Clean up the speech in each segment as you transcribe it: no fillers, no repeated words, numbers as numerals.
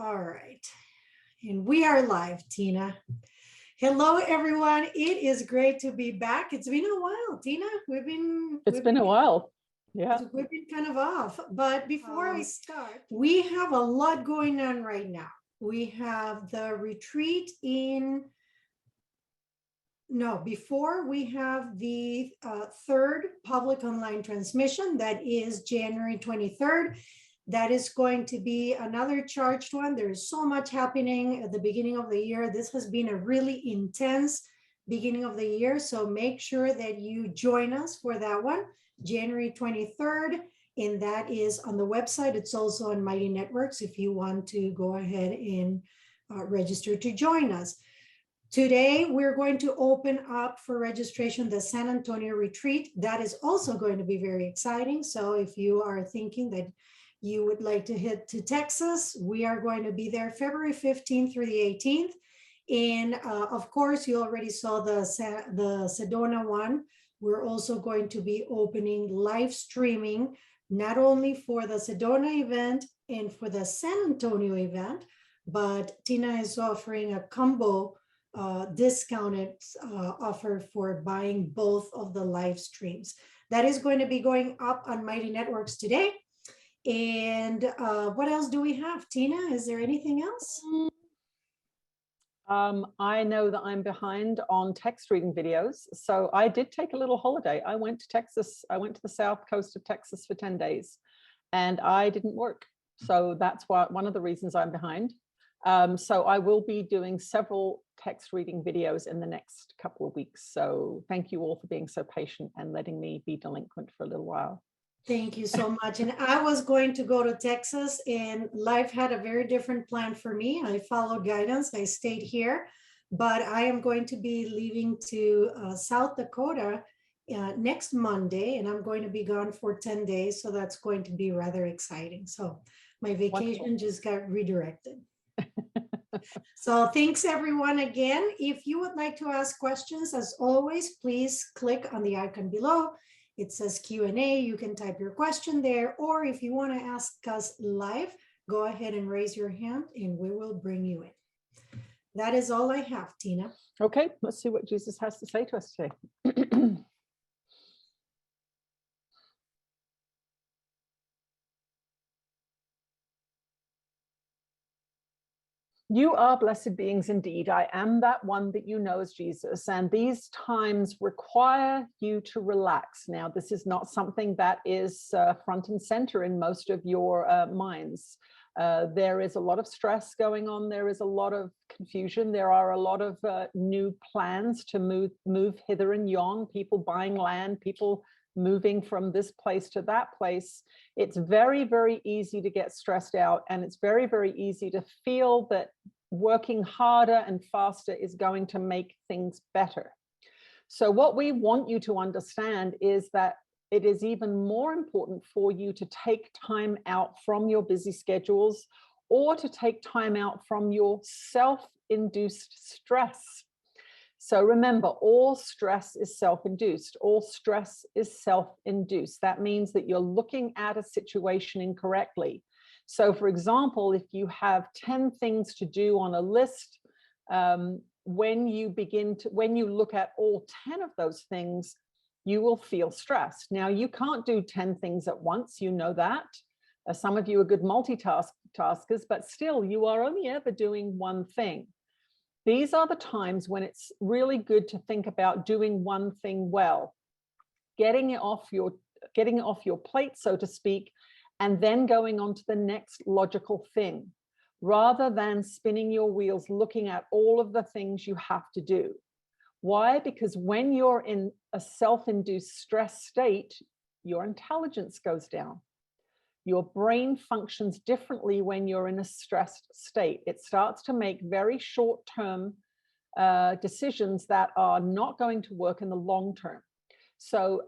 All right. And we are live, Tina. Hello, everyone. It is great to be back. It's been a while, Tina. It's been a while. Yeah. We've been kind of off. But before I start, we have a lot going on right now. We have the retreat before we have the third public online transmission that is January 23rd. That is going to be another charged one. There's so much happening at the beginning of the year. This has been a really intense beginning of the year. So make sure that you join us for that one, January 23rd. And that is on the website. It's also on Mighty Networks if you want to go ahead and register to join us. Today, we're going to open up for registration the San Antonio retreat. That is also going to be very exciting. So if you are thinking that you would like to head to Texas, we are going to be there February 15th through the 18th. And of course, you already saw the Sedona one. We're also going to be opening live streaming, not only for the Sedona event and for the San Antonio event, but Tina is offering a combo discounted offer for buying both of the live streams. That is going to be going up on Mighty Networks today. And what else do we have, Tina? Is there anything else? I know that I'm behind on text reading videos. So I did take a little holiday. I went to Texas. I went to the south coast of Texas for 10 days and I didn't work. So that's one of the reasons I'm behind. So I will be doing several text reading videos in the next couple of weeks. So thank you all for being so patient and letting me be delinquent for a little while. Thank you so much. And I was going to go to Texas and life had a very different plan for me. I followed guidance. I stayed here, but I am going to be leaving to South Dakota next Monday, and I'm going to be gone for 10 days. So that's going to be rather exciting. So my vacation just got redirected. So thanks everyone again. If you would like to ask questions, as always, please click on the icon below. It says Q&A. You can type your question there, or if you want to ask us live, go ahead and raise your hand and we will bring you in. That is all I have, Tina. Okay, let's see what Jesus has to say to us today. You are blessed beings indeed. I am that one that you know as Jesus. And these times require you to relax. Now, this is not something that is front and center in most of your minds. There is a lot of stress going on. There is a lot of confusion. There are a lot of new plans to move hither and yon, people buying land, people moving from this place to that place. It's very, very easy to get stressed out. And it's very, very easy to feel that working harder and faster is going to make things better. So what we want you to understand is that it is even more important for you to take time out from your busy schedules or to take time out from your self-induced stress. So remember, all stress is self-induced. All stress is self-induced. That means that you're looking at a situation incorrectly. So for example, if you have 10 things to do on a list, when you look at all 10 of those things, you will feel stressed. Now, you can't do 10 things at once, you know that. Some of you are good multitaskers, but still you are only ever doing one thing. These are the times when it's really good to think about doing one thing well, getting it off your plate, so to speak, and then going on to the next logical thing, rather than spinning your wheels looking at all of the things you have to do. Why? Because when you're in a self-induced stress state, your intelligence goes down. Your brain functions differently when you're in a stressed state. It starts to make very short-term decisions that are not going to work in the long term. So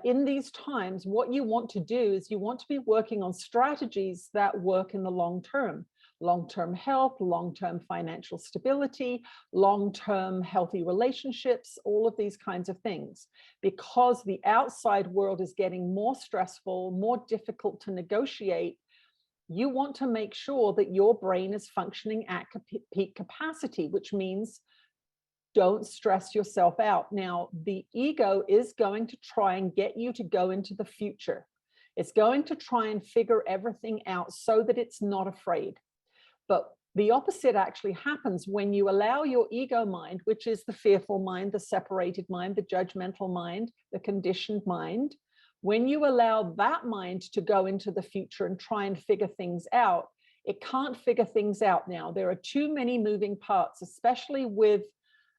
in these times, what you want to do is you want to be working on strategies that work in the long term. Long-term health, long-term financial stability, long-term healthy relationships, all of these kinds of things. Because the outside world is getting more stressful, more difficult to negotiate, You want to make sure that your brain is functioning at peak capacity, which means don't stress yourself out. Now, the ego is going to try and get you to go into the future. It's going to try and figure everything out so that it's not afraid. But the opposite actually happens when you allow your ego mind, which is the fearful mind, the separated mind, the judgmental mind, the conditioned mind. When you allow that mind to go into the future and try and figure things out, it can't figure things out now. There are too many moving parts, especially with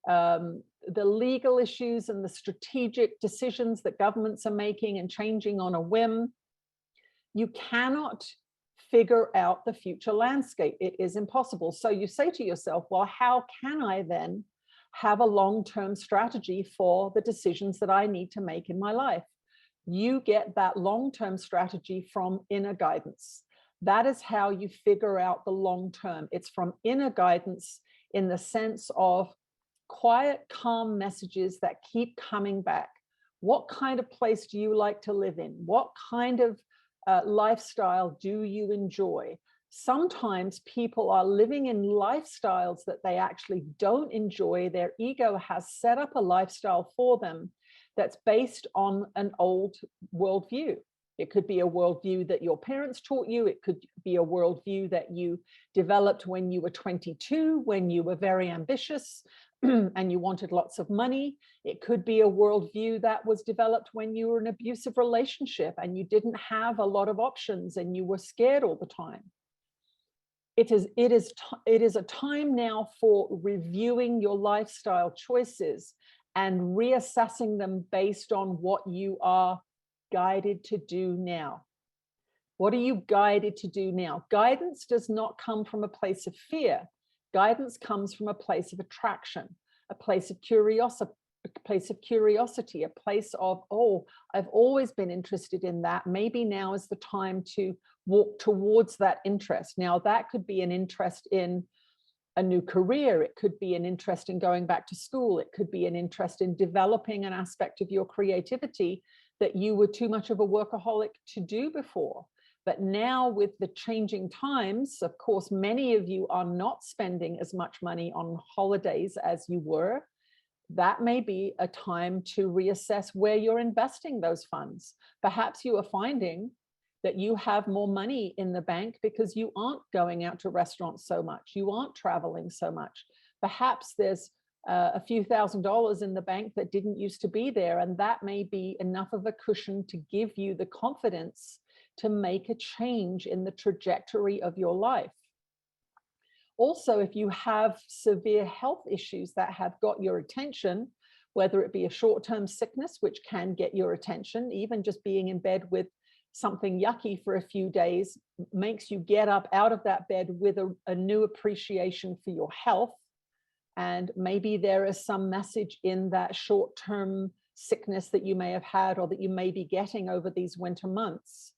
the legal issues and the strategic decisions that governments are making and changing on a whim. You cannot figure out the future landscape. It is impossible. So you say to yourself, well, how can I then have a long-term strategy for the decisions that I need to make in my life? You get that long-term strategy from inner guidance. That is how you figure out the long term. It's from inner guidance in the sense of quiet, calm messages that keep coming back. What kind of place do you like to live in? What kind of lifestyle do you enjoy? Sometimes people are living in lifestyles that they actually don't enjoy. Their ego has set up a lifestyle for them that's based on an old worldview. It could be a worldview that your parents taught you. It could be a worldview that you developed when you were 22, when you were very ambitious and you wanted lots of money. It could be a worldview that was developed when you were in an abusive relationship and you didn't have a lot of options and you were scared all the time. It is a time now for reviewing your lifestyle choices and reassessing them based on what you are guided to do now. What are you guided to do now? Guidance does not come from a place of fear. Guidance comes from a place of attraction, a place of curiosity, a place of, oh, I've always been interested in that. Maybe now is the time to walk towards that interest. Now, that could be an interest in a new career. It could be an interest in going back to school. It could be an interest in developing an aspect of your creativity that you were too much of a workaholic to do before. But now with the changing times, of course, many of you are not spending as much money on holidays as you were. That may be a time to reassess where you're investing those funds. Perhaps you are finding that you have more money in the bank because you aren't going out to restaurants so much. You aren't traveling so much. Perhaps there's a few $1,000s in the bank that didn't used to be there. And that may be enough of a cushion to give you the confidence to make a change in the trajectory of your life. Also, if you have severe health issues that have got your attention, whether it be a short-term sickness, which can get your attention, even just being in bed with something yucky for a few days makes you get up out of that bed with a new appreciation for your health. And maybe there is some message in that short-term sickness that you may have had or that you may be getting over these winter months.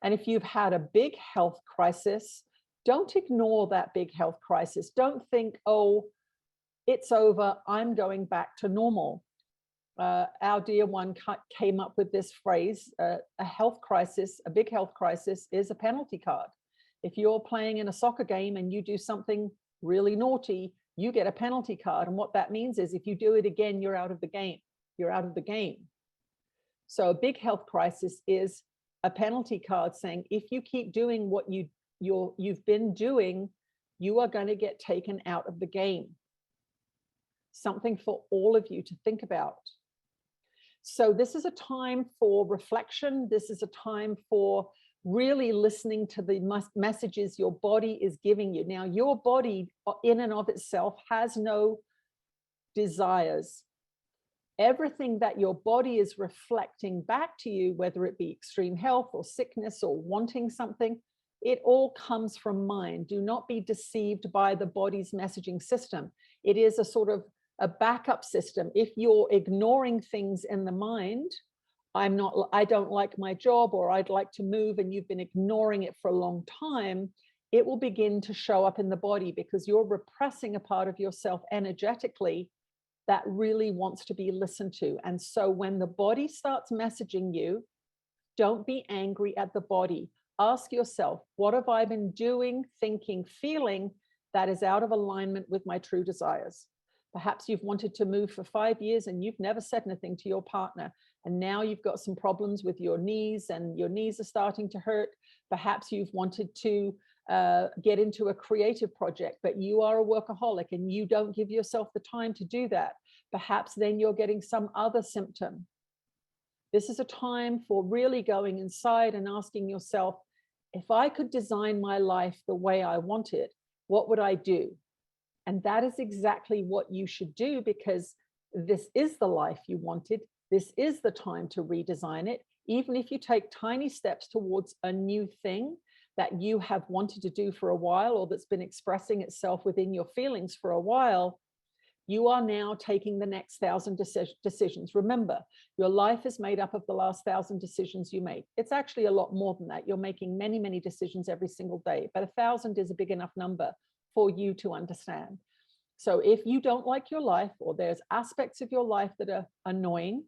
And if you've had a big health crisis, don't ignore that big health crisis. Don't think, oh, it's over, I'm going back to normal. Our dear one came up with this phrase, a health crisis, a big health crisis is a penalty card. If you're playing in a soccer game and you do something really naughty, you get a penalty card. And what that means is if you do it again, you're out of the game. You're out of the game. So a big health crisis is a penalty card saying, if you keep doing what you've been doing, you are going to get taken out of the game. Something for all of you to think about. So this is a time for reflection. This is a time for really listening to the messages your body is giving you. Now, your body in and of itself has no desires. Everything that your body is reflecting back to you, whether it be extreme health or sickness or wanting something, it all comes from mind. Do not be deceived by the body's messaging system. It is a sort of a backup system. If you're ignoring things in the mind, I don't like my job, or I'd like to move, and you've been ignoring it for a long time, it will begin to show up in the body because you're repressing a part of yourself energetically that really wants to be listened to. And so when the body starts messaging you, don't be angry at the body. Ask yourself, what have I been doing, thinking, feeling that is out of alignment with my true desires? Perhaps you've wanted to move for 5 years and you've never said anything to your partner. And now you've got some problems with your knees and your knees are starting to hurt. Perhaps you've wanted to get into a creative project, but you are a workaholic and you don't give yourself the time to do that. Perhaps then you're getting some other symptom. This is a time for really going inside and asking yourself, if I could design my life the way I want it, what would I do? And that is exactly what you should do, because this is the life you wanted. This is the time to redesign it. Even if you take tiny steps towards a new thing that you have wanted to do for a while, or that's been expressing itself within your feelings for a while, you are now taking the next 1,000 decisions. Remember, your life is made up of the last 1,000 decisions you make. It's actually a lot more than that. You're making many, many decisions every single day, but 1,000 is a big enough number for you to understand. So if you don't like your life, or there's aspects of your life that are annoying,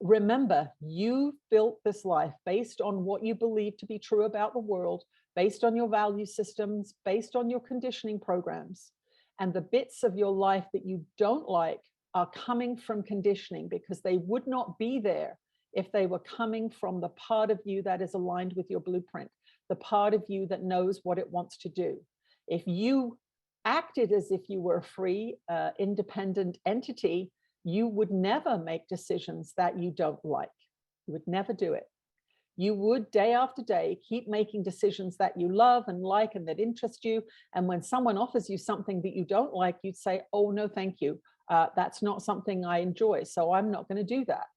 remember, you built this life based on what you believe to be true about the world, based on your value systems, based on your conditioning programs. And the bits of your life that you don't like are coming from conditioning, because they would not be there if they were coming from the part of you that is aligned with your blueprint, the part of you that knows what it wants to do. If you acted as if you were a free, independent entity, you would never make decisions that you don't like. You would never do it. You would, day after day, keep making decisions that you love and like and that interest you. And when someone offers you something that you don't like, you'd say, oh, no, thank you. That's not something I enjoy, so I'm not going to do that.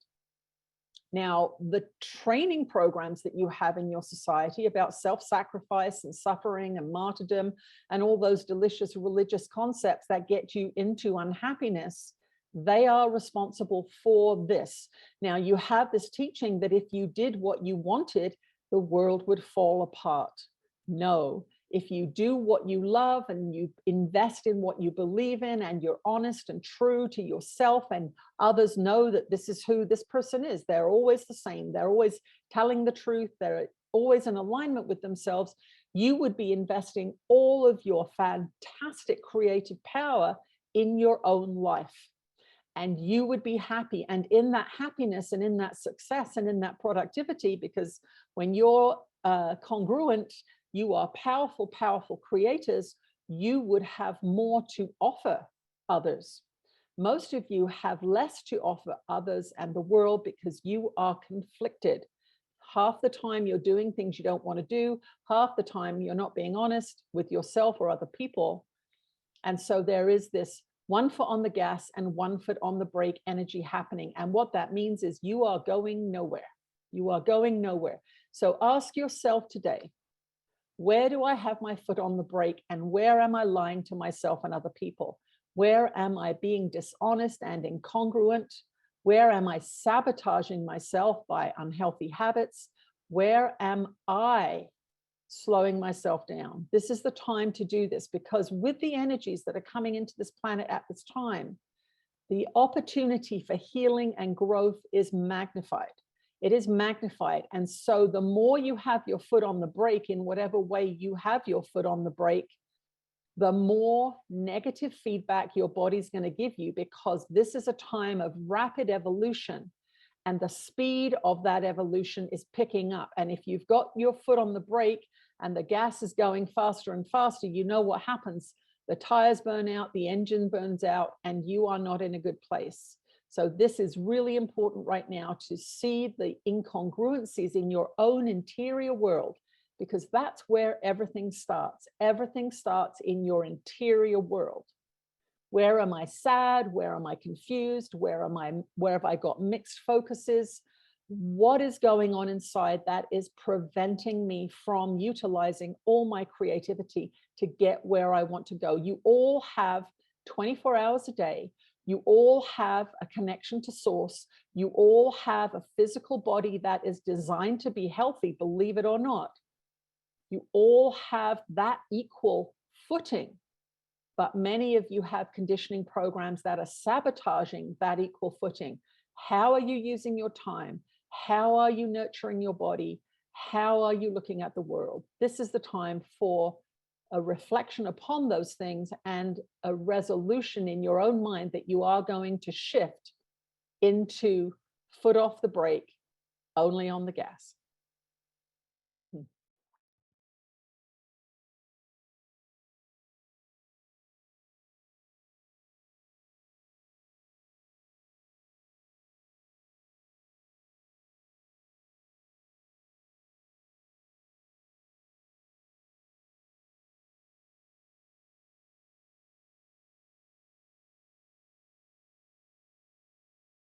Now, the training programs that you have in your society about self-sacrifice and suffering and martyrdom and all those delicious religious concepts that get you into unhappiness, they are responsible for this. Now, you have this teaching that if you did what you wanted, the world would fall apart. No, if you do what you love and you invest in what you believe in, and you're honest and true to yourself, and others know that this is who this person is, they're always the same, they're always telling the truth, they're always in alignment with themselves, you would be investing all of your fantastic creative power in your own life. And you would be happy. And in that happiness and in that success and in that productivity, because when you're congruent, you are powerful, powerful creators, you would have more to offer others. Most of you have less to offer others and the world because you are conflicted. Half the time you're doing things you don't want to do. Half the time you're not being honest with yourself or other people. And so there is this 1 foot on the gas and 1 foot on the brake energy happening. And what that means is you are going nowhere. You are going nowhere. So ask yourself today, where do I have my foot on the brake, and where am I lying to myself and other people? Where am I being dishonest and incongruent? Where am I sabotaging myself by unhealthy habits? Where am I slowing myself down? This is the time to do this, because with the energies that are coming into this planet at this time, the opportunity for healing and growth is magnified. It is magnified. And so the more you have your foot on the brake, in whatever way you have your foot on the brake, the more negative feedback your body's going to give you, because this is a time of rapid evolution. And the speed of that evolution is picking up. And if you've got your foot on the brake and the gas is going faster and faster, you know what happens. The tires burn out, the engine burns out, and you are not in a good place. So this is really important right now, to see the incongruencies in your own interior world, because that's where everything starts. Everything starts in your interior world. Where am I sad? Where am I confused? Where have I got mixed focuses? What is going on inside that is preventing me from utilizing all my creativity to get where I want to go? You all have 24 hours a day. You all have a connection to source. You all have a physical body that is designed to be healthy, believe it or not. You all have that equal footing. But many of you have conditioning programs that are sabotaging that equal footing. How are you using your time? How are you nurturing your body? How are you looking at the world? This is the time for a reflection upon those things and a resolution in your own mind that you are going to shift into foot off the brake, only on the gas.